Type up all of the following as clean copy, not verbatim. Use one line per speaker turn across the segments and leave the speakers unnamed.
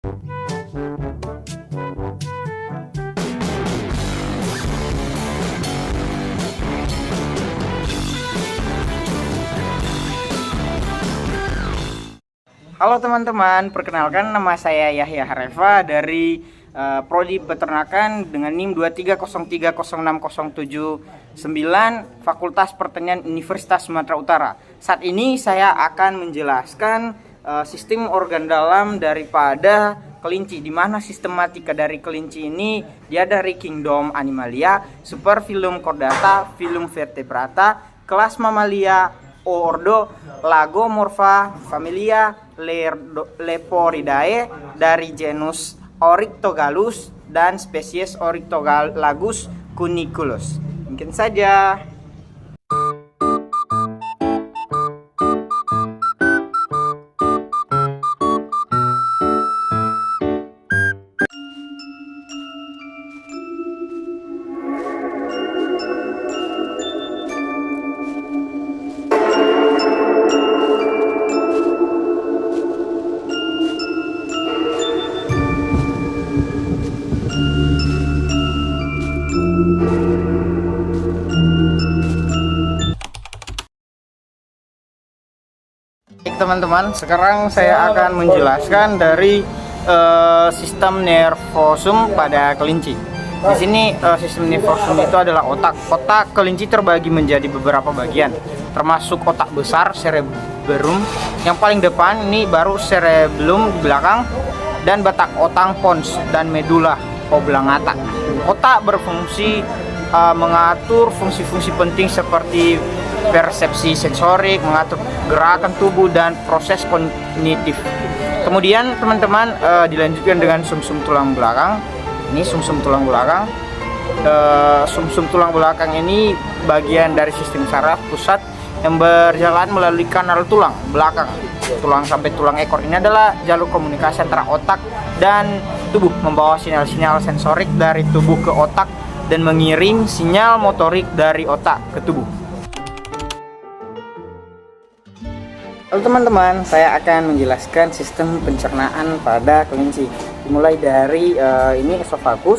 Halo teman-teman, perkenalkan nama saya Yahya Hareva dari Prodi Peternakan dengan NIM 2303060779 Fakultas Pertanian Universitas Sumatera Utara. Saat ini saya akan menjelaskan sistem organ dalam daripada kelinci, di mana sistematika dari kelinci ini dia dari Kingdom Animalia, Superfilum Chordata, Filum Vertebrata, kelas Mamalia, ordo Lagomorpha, familia Leporidae, dari genus Oryctogallus dan spesies Oryctogallus cuniculus. Mungkin saja. Baik teman-teman, sekarang saya akan menjelaskan dari sistem nervosum pada kelinci. Di sini sistem nervosum itu adalah otak. Otak kelinci terbagi menjadi beberapa bagian, termasuk otak besar cerebrum yang paling depan, ini baru cerebellum di belakang, dan batak otak pons dan medula oblongata. Otak berfungsi mengatur fungsi-fungsi penting seperti persepsi sensorik, mengatur gerakan tubuh dan proses kognitif. Kemudian teman-teman dilanjutkan dengan sumsum tulang belakang. Ini sumsum tulang belakang. Sumsum tulang belakang ini bagian dari sistem saraf pusat yang berjalan melalui kanal tulang belakang, tulang sampai tulang ekor. Ini adalah jalur komunikasi antara otak dan tubuh, membawa sinyal-sinyal sensorik dari tubuh ke otak dan mengirim sinyal motorik dari otak ke tubuh. Halo teman-teman, saya akan menjelaskan sistem pencernaan pada kelinci. Dimulai dari ini esofagus,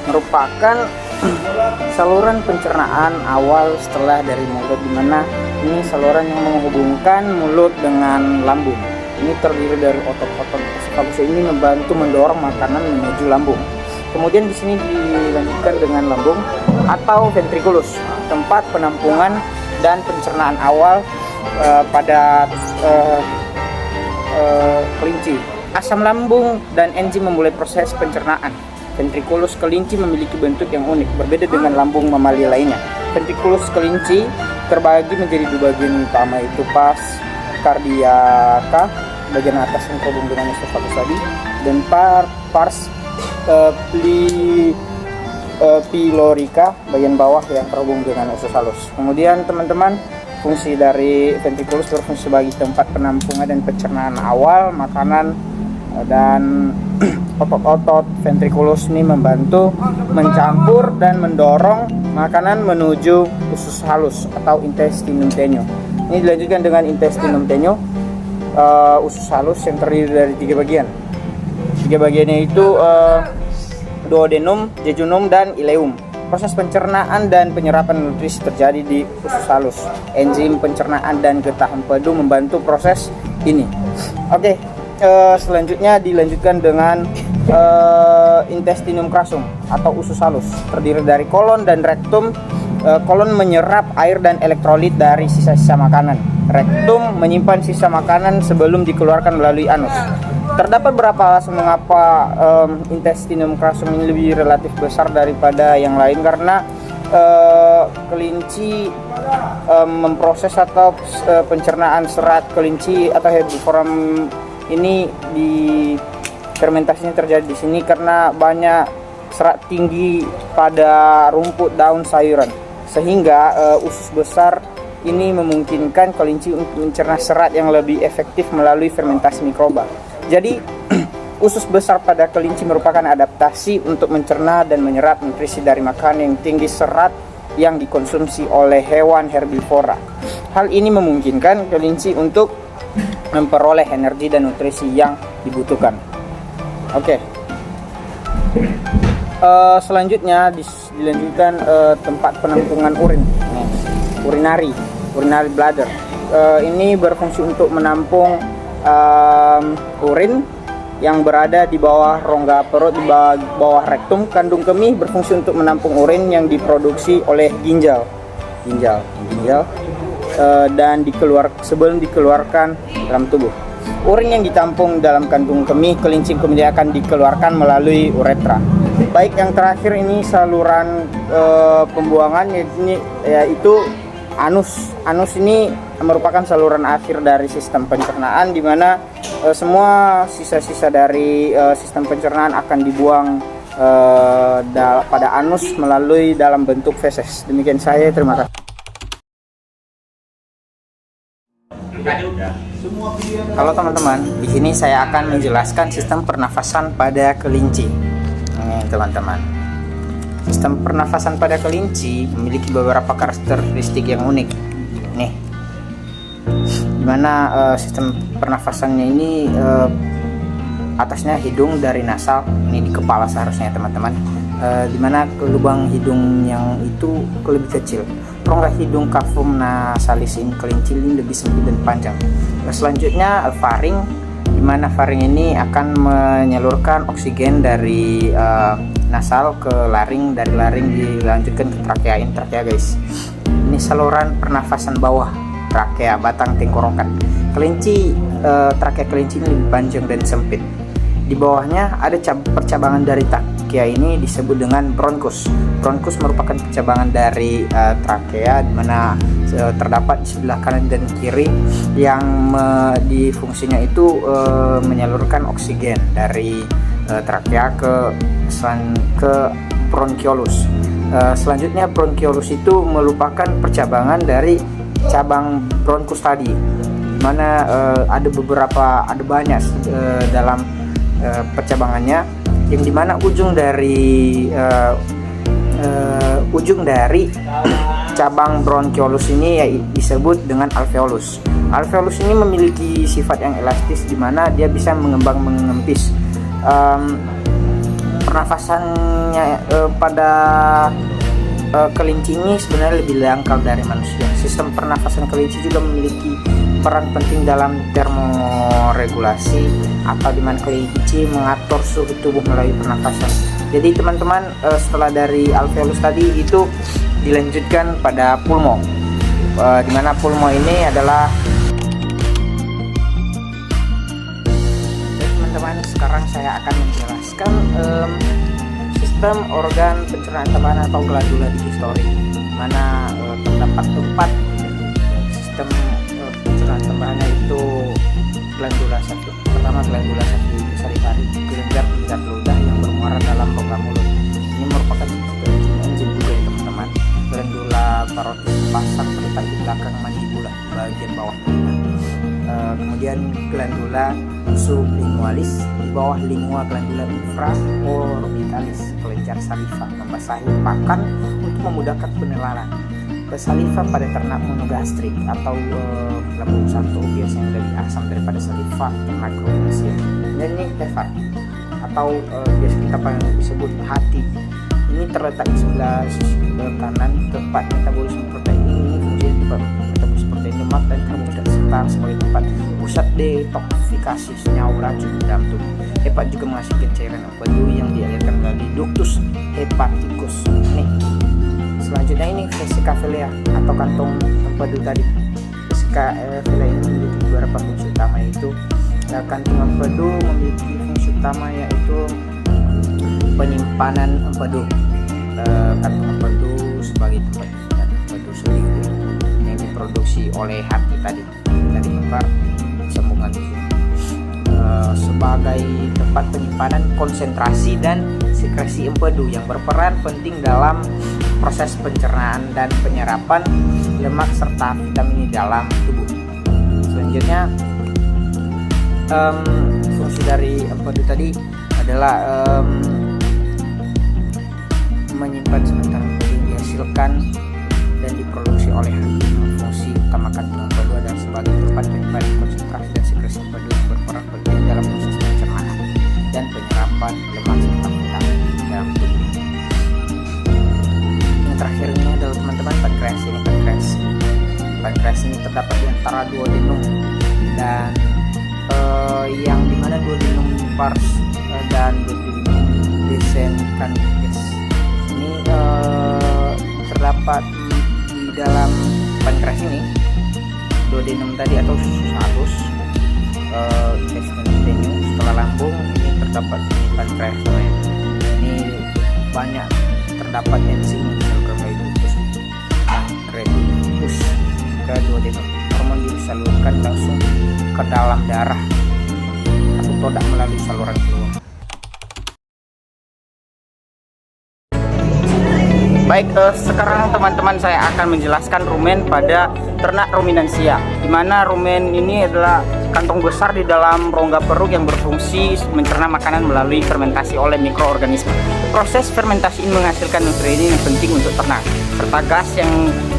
merupakan saluran pencernaan awal setelah dari mulut, dimana ini saluran yang menghubungkan mulut dengan lambung. Ini terdiri dari otot-otot esofagus ini membantu mendorong makanan menuju lambung. Kemudian di sini dilanjutkan dengan lambung atau ventriculus, tempat penampungan dan pencernaan awal pada kelinci. Asam lambung dan enzim memulai proses pencernaan. Ventriculus kelinci memiliki bentuk yang unik, berbeda dengan lambung mamalia lainnya. Ventriculus kelinci terbagi menjadi dua bagian utama, itu pars cardiaca, bagian atas yang terhubung dengan esofagus tadi, dan pars pylorica, bagian bawah yang terhubung dengan esophagus. Kemudian teman-teman, fungsi dari ventriculus berfungsi sebagai tempat penampungan dan pencernaan awal makanan, dan otot-otot ventriculus ini membantu mencampur dan mendorong makanan menuju usus halus atau intestinum tenio. Ini dilanjutkan dengan intestinum tenio, usus halus yang terdiri dari tiga bagian. Tiga bagiannya itu duodenum, jejunum, dan ileum. Proses pencernaan dan penyerapan nutrisi terjadi di usus halus. Enzim pencernaan dan getah empedu membantu proses ini. Oke, selanjutnya dilanjutkan dengan intestinum crassum atau usus halus, terdiri dari kolon dan rektum. Kolon menyerap air dan elektrolit dari sisa-sisa makanan. Rektum menyimpan sisa makanan sebelum dikeluarkan melalui anus. Terdapat beberapa alasan mengapa intestinum crassum ini lebih relatif besar daripada yang lain, karena kelinci memproses atau pencernaan serat kelinci atau herbivorum ini di fermentasinya terjadi di sini karena banyak serat tinggi pada rumput daun sayuran, sehingga usus besar ini memungkinkan kelinci untuk mencerna serat yang lebih efektif melalui fermentasi mikroba. Jadi usus besar pada kelinci merupakan adaptasi untuk mencerna dan menyerap nutrisi dari makanan yang tinggi serat yang dikonsumsi oleh hewan herbivora. Hal ini memungkinkan kelinci untuk memperoleh energi dan nutrisi yang dibutuhkan. Oke. Selanjutnya dilanjutkan tempat penampungan urin, urinary bladder. Ini berfungsi untuk menampung urin yang berada di bawah rongga perut, di bawah rektum. Kandung kemih berfungsi untuk menampung urin yang diproduksi oleh ginjal dan sebelum dikeluarkan dalam tubuh. Urin yang ditampung dalam kandung kemih kelinci kemudian akan dikeluarkan melalui uretra. Baik yang terakhir ini saluran pembuangan, yaitu anus. Anus ini merupakan saluran akhir dari sistem pencernaan, di mana semua sisa-sisa dari sistem pencernaan akan dibuang pada anus melalui dalam bentuk feses. Demikian saya, terima kasih. Halo teman-teman, di sini saya akan menjelaskan sistem pernafasan pada kelinci. Nih teman-teman, sistem pernafasan pada kelinci memiliki beberapa karakteristik yang unik. Nih, dimana sistem pernafasannya ini atasnya hidung dari nasal, ini di kepala seharusnya teman-teman, dimana lubang hidung yang itu lebih kecil. Rongga hidung cavum nasalis ini kelinci ini lebih sempit dan panjang. Selanjutnya faring, dimana faring ini akan menyalurkan oksigen dari nasal ke laring, dari laring dilanjutkan ke trakea. Ini trakea guys. Ini saluran pernafasan bawah, trakea, batang tenggorokan. Kelinci, trakea kelinci ini lebih panjang dan sempit. Di bawahnya ada percabangan dari trakea, ini disebut dengan bronkus. Bronkus merupakan percabangan dari trakea, di mana terdapat di sebelah kanan dan kiri yang di fungsinya itu menyalurkan oksigen dari trakea ke bronchiolus. Selanjutnya bronchiolus itu merupakan percabangan dari cabang bronkus tadi, di mana ada banyak dalam percabangannya, yang dimana ujung dari cabang bronchiolus ini disebut dengan alveolus. Alveolus ini memiliki sifat yang elastis, di mana dia bisa mengembis. Pernafasannya pada kelinci ini sebenarnya lebih dangkal dari manusia. Sistem pernafasan kelinci juga memiliki peran penting dalam termoregulasi, atau dimana kelinci mengatur suhu tubuh melalui pernafasan. Jadi teman-teman, setelah dari alveolus tadi itu dilanjutkan pada pulmo, dimana pulmo ini adalah teman-teman. Sekarang saya akan menjelaskan sistem organ pencernaan tambahan atau glandula digestori, mana terdapat 4 sistem pencernaan tambahannya, itu glandula 1. Pertama, glandula salivary, kelenjar pencerat ludah yang bermuara dalam rongga mulut. Ini merupakan enzim juga ya teman-teman. Glandula parotis, pasang terletak di belakang mandibula, bagian bawah. Kemudian glandula sublingualis, di bawah lingua glandula infraorbitalis, kelenjar saliva, membasahi pakan untuk memudahkan penelaran. Saliva pada ternak monogastrik atau lambung satu biasanya lebih asam daripada saliva ternak rumensia. Dan ini lever atau biasa kita disebut hati. Ini terletak di sebelah kanan, tempat metabolisme protein. Ini fungsinya tempat metabolisme protein lemak dan karbohidrat, serta sebagai tempat pusat detoksifikasi senyawa racun dalam tubuh. Hepat juga menghasilkan cairan empedu yang dialirkan melalui ductus hepaticus. Nih, selanjutnya ini vesica vilea atau kantong empedu tadi. Vesica vilea ini memiliki beberapa fungsi utama, yaitu kantong empedu memiliki fungsi utama yaitu penyimpanan empedu. Kantong empedu sebagai tempat empedu sendiri yang diproduksi oleh hati tadi dari kembar sambungan di sini. Sebagai tempat penyimpanan konsentrasi dan sekresi empedu yang berperan penting dalam proses pencernaan dan penyerapan lemak serta vitamin di dalam tubuh. Selanjutnya, fungsi dari empedu tadi adalah menyimpan sementara empedu dihasilkan dan diproduksi oleh hati. Fungsi utama kantong empedu adalah sebagai tempat penyimpanan konsentrasi dan sekresi empedu yang berperan penting dalam proses pencernaan dan penyerapan pars dan desenkan yes. Ini terdapat di dalam pankreas ini duodenum tadi atau usus halus, intestine setelah lambung ini terdapat di pankreas. Ini banyak terdapat enzim pankreatitis ke duodenum. Hormon disalurkan langsung ke dalam darah atau tidak melalui saluran keluar. Baik, sekarang teman-teman saya akan menjelaskan rumen pada ternak ruminansia, di mana rumen ini adalah kantong besar di dalam rongga perut yang berfungsi mencerna makanan melalui fermentasi oleh mikroorganisme. Proses fermentasi ini menghasilkan nutrien yang penting untuk ternak, serta gas yang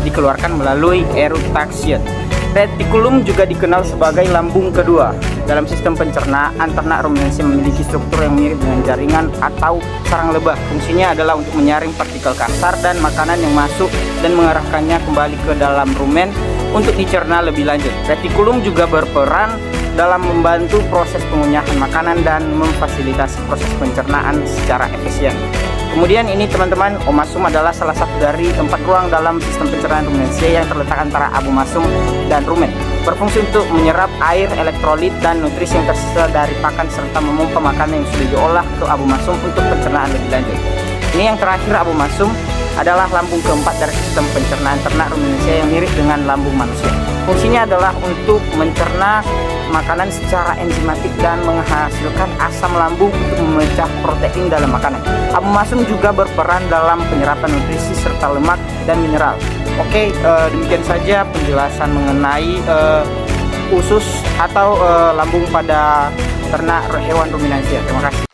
dikeluarkan melalui eruktasian. Retikulum juga dikenal sebagai lambung kedua. Dalam sistem pencernaan, ternak ruminansia memiliki struktur yang mirip dengan jaringan atau sarang lebah. Fungsinya adalah untuk menyaring partikel kasar dan makanan yang masuk dan mengarahkannya kembali ke dalam rumen untuk dicerna lebih lanjut. Retikulum juga berperan dalam membantu proses pengunyahan makanan dan memfasilitasi proses pencernaan secara efisien. Kemudian ini teman-teman, omasum adalah salah satu dari 4 ruang dalam sistem pencernaan ruminansia yang terletak antara abomasum dan rumen. Berfungsi untuk menyerap air, elektrolit, dan nutrisi yang tersisa dari pakan serta memompa makanan yang sudah diolah ke abomasum untuk pencernaan lebih lanjut. Ini yang terakhir, abomasum adalah lambung keempat dari sistem pencernaan ternak ruminansia yang mirip dengan lambung manusia. Fungsinya adalah untuk mencerna makanan secara enzimatik dan menghasilkan asam lambung untuk memecah protein dalam makanan. Abomasum juga berperan dalam penyerapan nutrisi serta lemak dan mineral. Oke, demikian saja penjelasan mengenai usus atau lambung pada ternak hewan ruminansia. Terima kasih.